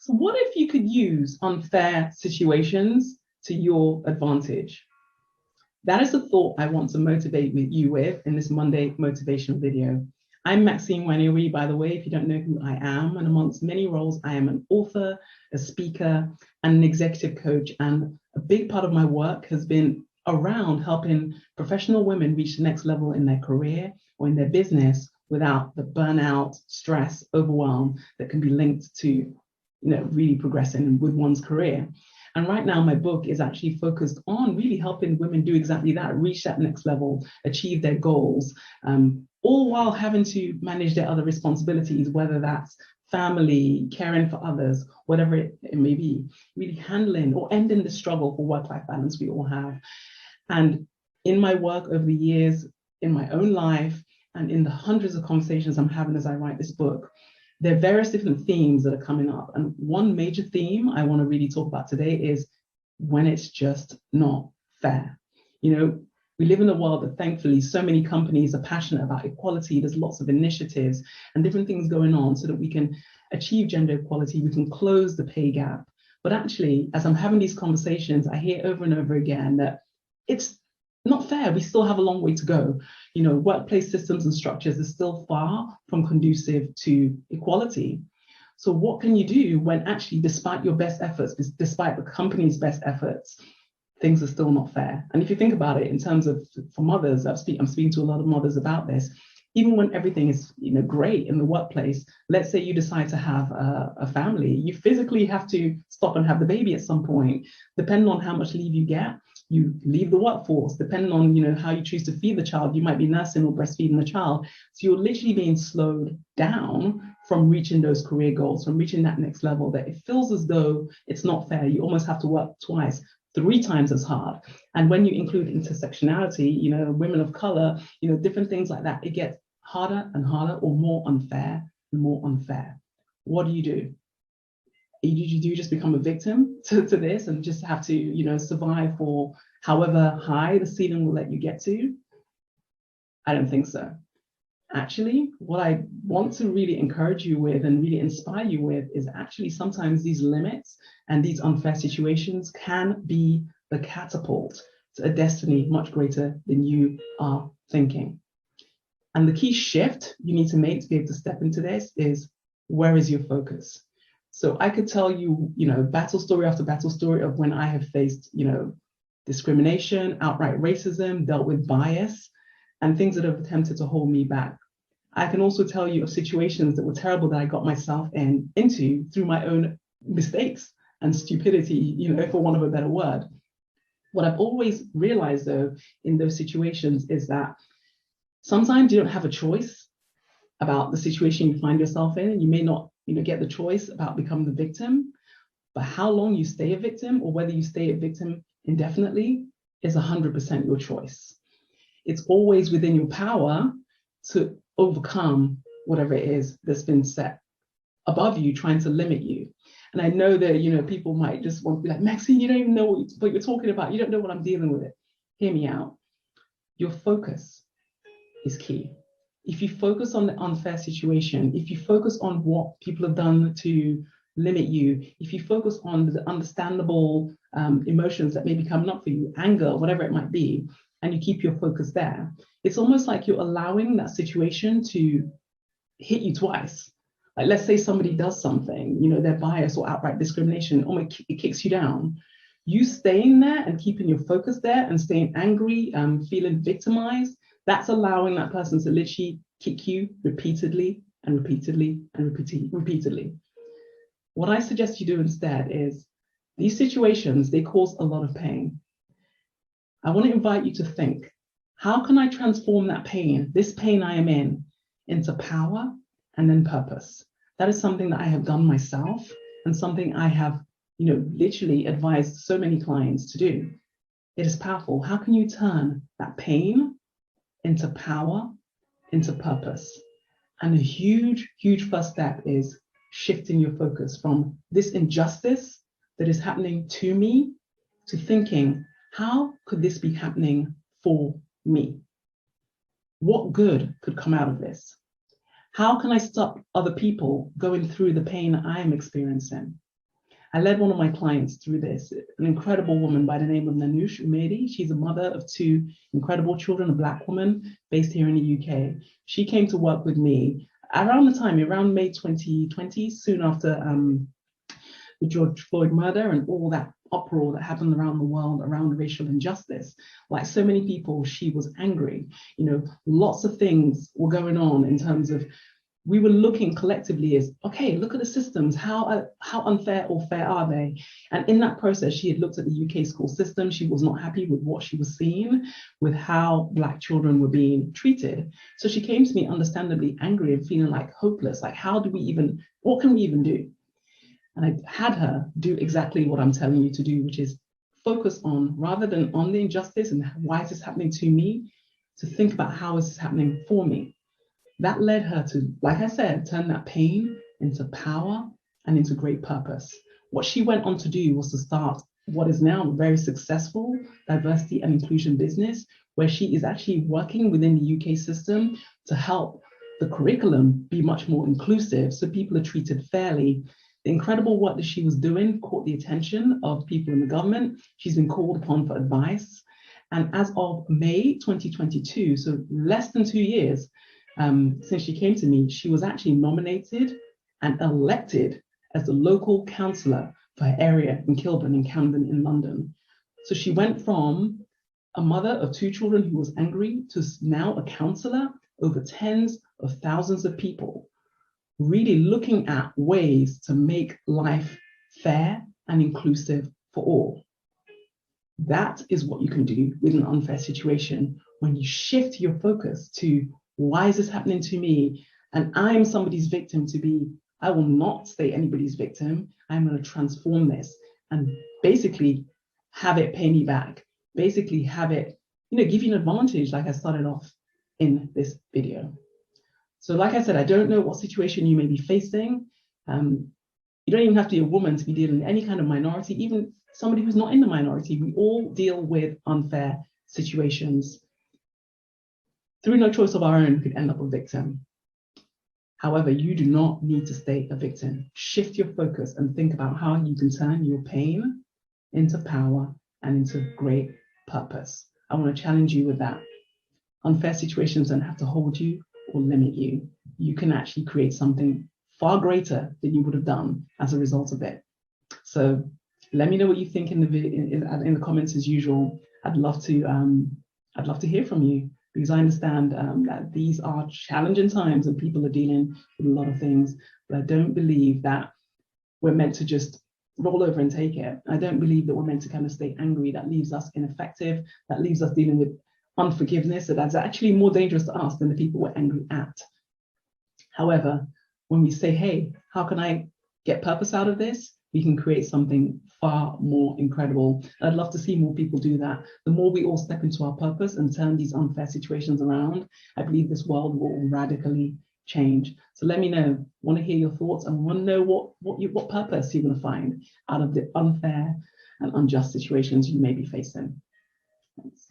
So what if you could use unfair situations to your advantage? That is the thought I want to motivate you with in this Monday motivational video. I'm Maxine Wanuri, by the way, if you don't know who I am, and amongst many roles, I am an author, a speaker, and an executive coach. And a big part of my work has been around helping professional women reach the next level in their career or in their business without the burnout, stress, overwhelm that can be linked to really progressing with one's career. And right now, my book is actually focused on really helping women do exactly that, reach that next level, achieve their goals, all while having to manage their other responsibilities, whether that's family, caring for others, whatever it may be, really handling or ending the struggle for work-life balance we all have. And in my work over the years, in my own life, and in the hundreds of conversations I'm having as I write this book, there are various different themes that are coming up. And one major theme I want to really talk about today is when it's just not fair. We live in a world that thankfully so many companies are passionate about equality. There's lots of initiatives and different things going on so that we can achieve gender equality, we can close the pay gap. But actually, as I'm having these conversations, I hear over and over again that it's not fair. We still have a long way to go. Workplace systems and structures are still far from conducive to equality. So what can you do when actually, despite your best efforts, despite the company's best efforts, things are still not fair? And if you think about it in terms of, for mothers, I'm speaking to a lot of mothers about this, even when everything is great in the workplace, let's say you decide to have a family, you physically have to stop and have the baby at some point. Depending on how much leave you get, you leave the workforce. Depending on how you choose to feed the child, you might be nursing or breastfeeding the child. So you're literally being slowed down from reaching those career goals, from reaching that next level, that it feels as though it's not fair. You almost have to work twice, 3 times as hard. And when you include intersectionality, women of color, different things like that, it gets harder and harder, or more unfair and more unfair. What do? Do you just become a victim to this and just have to, survive for however high the ceiling will let you get to? I don't think so. Actually, what I want to really encourage you with and really inspire you with is actually sometimes these limits and these unfair situations can be the catapult to a destiny much greater than you are thinking. And the key shift you need to make to be able to step into this is, where is your focus? So I could tell you, battle story after battle story of when I have faced, discrimination, outright racism, dealt with bias, and things that have attempted to hold me back. I can also tell you of situations that were terrible that I got myself into through my own mistakes and stupidity, for want of a better word. What I've always realized, though, in those situations is that sometimes you don't have a choice about the situation you find yourself in, and you may not get the choice about becoming the victim, but how long you stay a victim or whether you stay a victim indefinitely is 100% your choice. It's always within your power to overcome whatever it is that's been set above you, trying to limit you. And I know that, people might just want to be like, Maxine, you don't even know what you're talking about. You don't know what I'm dealing with. Hear me out. Your focus is key. If you focus on the unfair situation, if you focus on what people have done to limit you, if you focus on the understandable emotions that may be coming up for you, anger, whatever it might be, and you keep your focus there, it's almost like you're allowing that situation to hit you twice. Like, let's say somebody does something, their bias or outright discrimination, it kicks you down. You staying there and keeping your focus there and staying angry, feeling victimized, that's allowing that person to literally kick you repeatedly and repeatedly and repeatedly. What I suggest you do instead is, these situations, they cause a lot of pain. I want to invite you to think, how can I transform that pain, this pain I am in, into power and then purpose? That is something that I have done myself and something I have, literally advised so many clients to do. It is powerful. How can you turn that pain into power, into purpose? And a huge, huge first step is shifting your focus from this injustice that is happening to me to thinking, how could this be happening for me? What good could come out of this? How can I stop other people going through the pain I am experiencing? I led one of my clients through this, an incredible woman by the name of Nanush Umedi. She's a mother of 2 incredible children, a Black woman based here in the UK. She came to work with me around May 2020, soon after the George Floyd murder and all that uproar that happened around the world around racial injustice. Like so many people, she was angry. Lots of things were going on in terms of, we were looking collectively as, okay, look at the systems, how unfair or fair are they? And in that process, she had looked at the UK school system. She was not happy with what she was seeing, with how Black children were being treated. So she came to me understandably angry and feeling like hopeless, like what can we even do? And I had her do exactly what I'm telling you to do, which is focus on, rather than on the injustice and why is this happening to me, to think about how is this happening for me. That led her to, like I said, turn that pain into power and into great purpose. What she went on to do was to start what is now a very successful diversity and inclusion business, where she is actually working within the UK system to help the curriculum be much more inclusive so people are treated fairly. The incredible work that she was doing caught the attention of people in the government. She's been called upon for advice. And as of May 2022, so less than 2 years since she came to me, she was actually nominated and elected as the local councillor for her area in Kilburn and Camden in London. So she went from a mother of 2 children who was angry to now a councillor over tens of thousands of people, really looking at ways to make life fair and inclusive for all. That is what you can do with an unfair situation when you shift your focus to, why is this happening to me? And I'm somebody's victim to be, I will not stay anybody's victim. I'm going to transform this and basically have it pay me back. Basically have it, give you an advantage, like I started off in this video. So like I said, I don't know what situation you may be facing. You don't even have to be a woman to be dealing with any kind of minority, even somebody who's not in the minority. We all deal with unfair situations. Through no choice of our own, we could end up a victim. However, you do not need to stay a victim. Shift your focus and think about how you can turn your pain into power and into great purpose. I want to challenge you with that. Unfair situations don't have to hold you or limit you. You can actually create something far greater than you would have done as a result of it. So let me know what you think in the comments as usual. I'd love to hear from you, because I understand that these are challenging times and people are dealing with a lot of things. But I don't believe that we're meant to just roll over and take it. I don't believe that we're meant to kind of stay angry. That leaves us ineffective. That leaves us dealing with unforgiveness. So that's actually more dangerous to us than the people we're angry at. However, when we say, hey, how can I get purpose out of this? We can create something far more incredible. I'd love to see more people do that. The more we all step into our purpose and turn these unfair situations around, I believe this world will radically change. So let me know. I want to hear your thoughts and want to know what purpose you're going to find out of the unfair and unjust situations you may be facing. Thanks.